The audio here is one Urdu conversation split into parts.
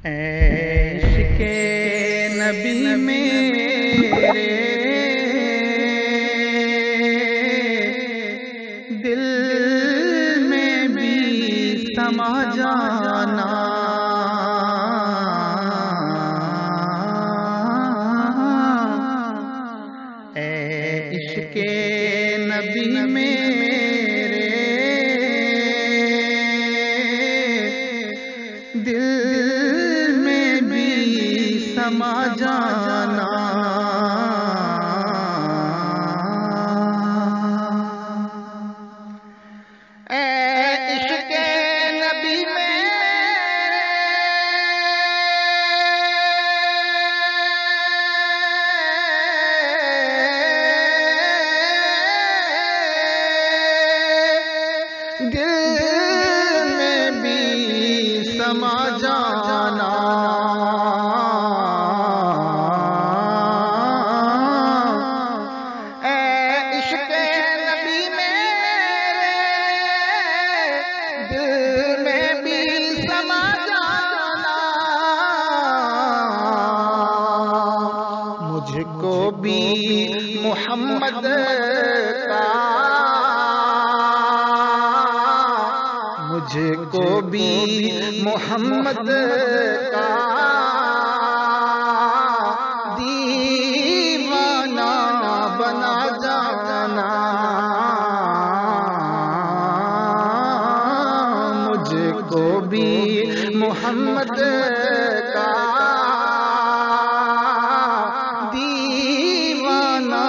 عشق نبی میرے دل میں بھی سما جانا، عشق نبی میرے دل میں بھی سما جانا، عشق نبی دل میں بھی سما جانا، عشق نبی میرے دل میں بھی سما جانا، مجھ کو بھی محمد کا، مجھ کو بھی محمد کا دیوانہ بنا جانا، مجھ کو بھی محمد کا دیوانہ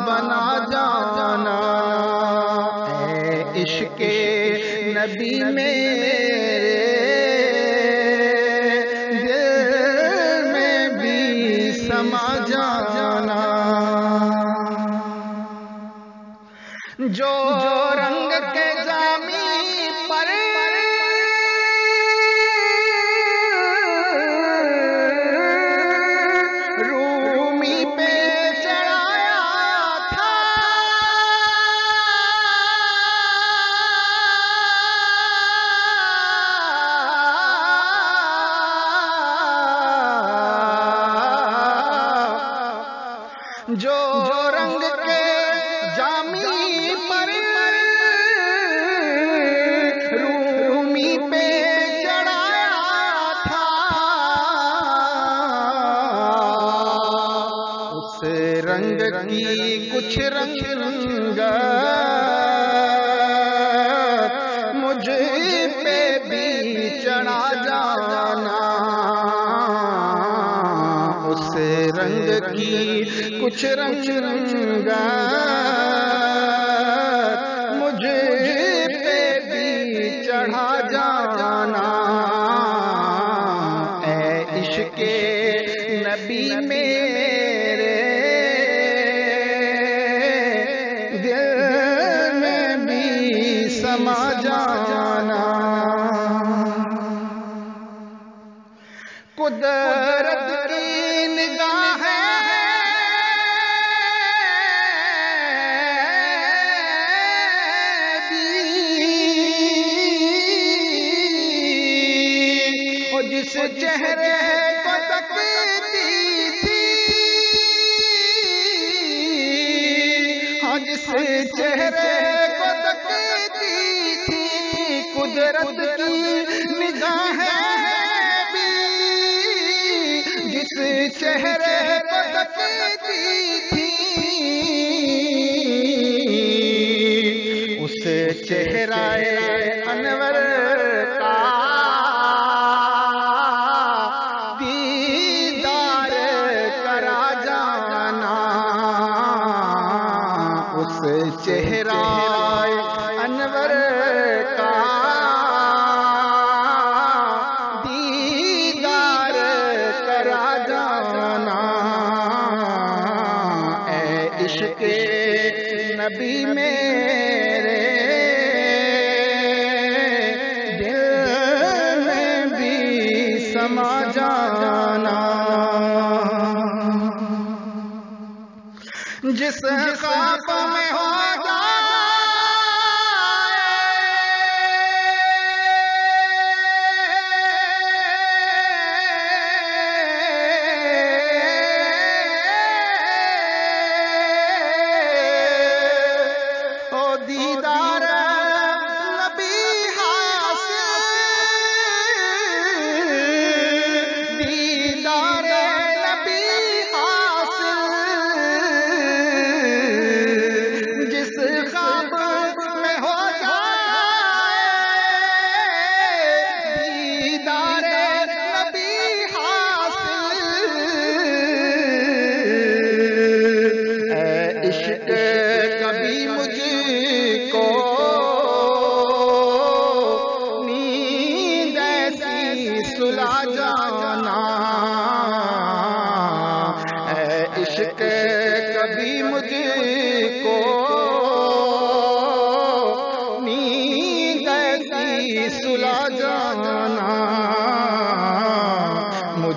بنا جانا، عشق نبی میرے دل میں بھی سما جانا، جو رنگ کے جامی پر رومی پہ چڑھایا تھا، جو رنگ کے جامی پر رومی پہ چڑھایا تھا، اس رنگ کی کچھ رنگت مجھ پہ بھی چڑھا جانا، اس رنگ کی کچھ رنگت مجھ پہ بھی چڑھا جانا، عشق نبی میرے دل میں بھی سما جانا، قدرت کی نگاہ ہے جس چہرے کو تکتی تھی، ہاں جس چہرے کو تکتی تھی، قدرت کی نگاہ بھی جس چہرے کو تکتی تھی، اس چہرہ انور کا چہرہ انور کا دیدار کرا جانا، عشق نبی میرے دل میں بھی سما جانا، جس خواب میں ہو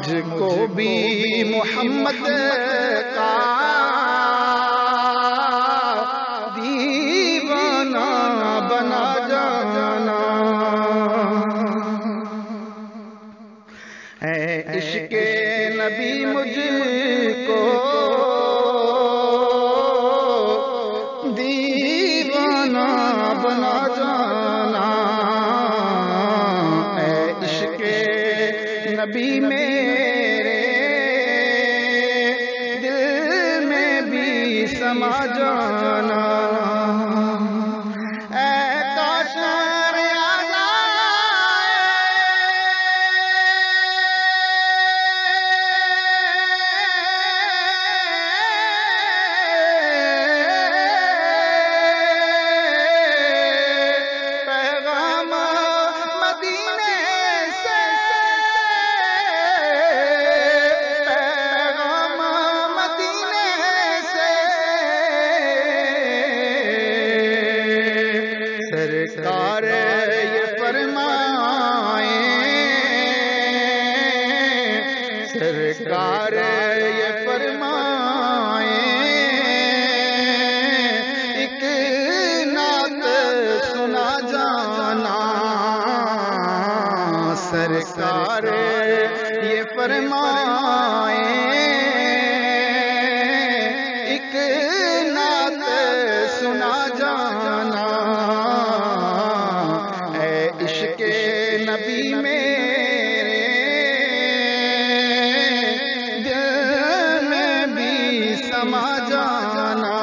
مجھ کو بھی محمد کا دیوانہ بنا جانا، اے عشق نبی مجھ کو دیوانہ بنا جانا، اے عشق نبی میرے دل میں بھی سما جانا، سرکار یہ فرمائیں، سرکار یہ فرمائیں، ایک نعت سنا جانا، سرکار یہ فرمائیں، ایک نعت سنا جانا، عشق نبی میرے دل میں بھی سما جانا،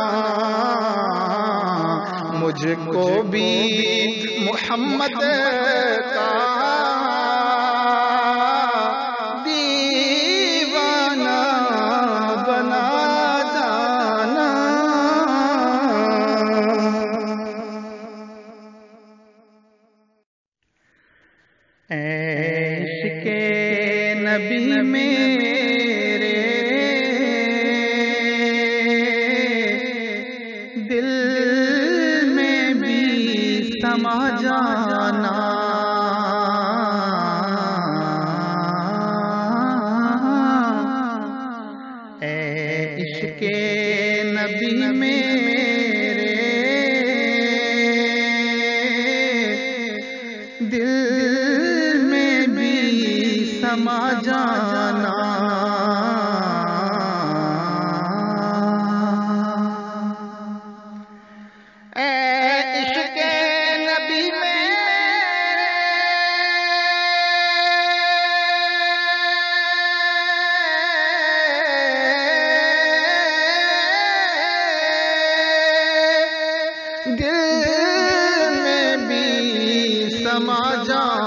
مجھ کو بھی محمد کا دیوانہ بنا جانا۔ عشق نبی میرے دل میں بھی سما جانا، اے عشق نبی میرے دل سما جانا، اے عشق نبی میرے دل میں بھی سما جانا،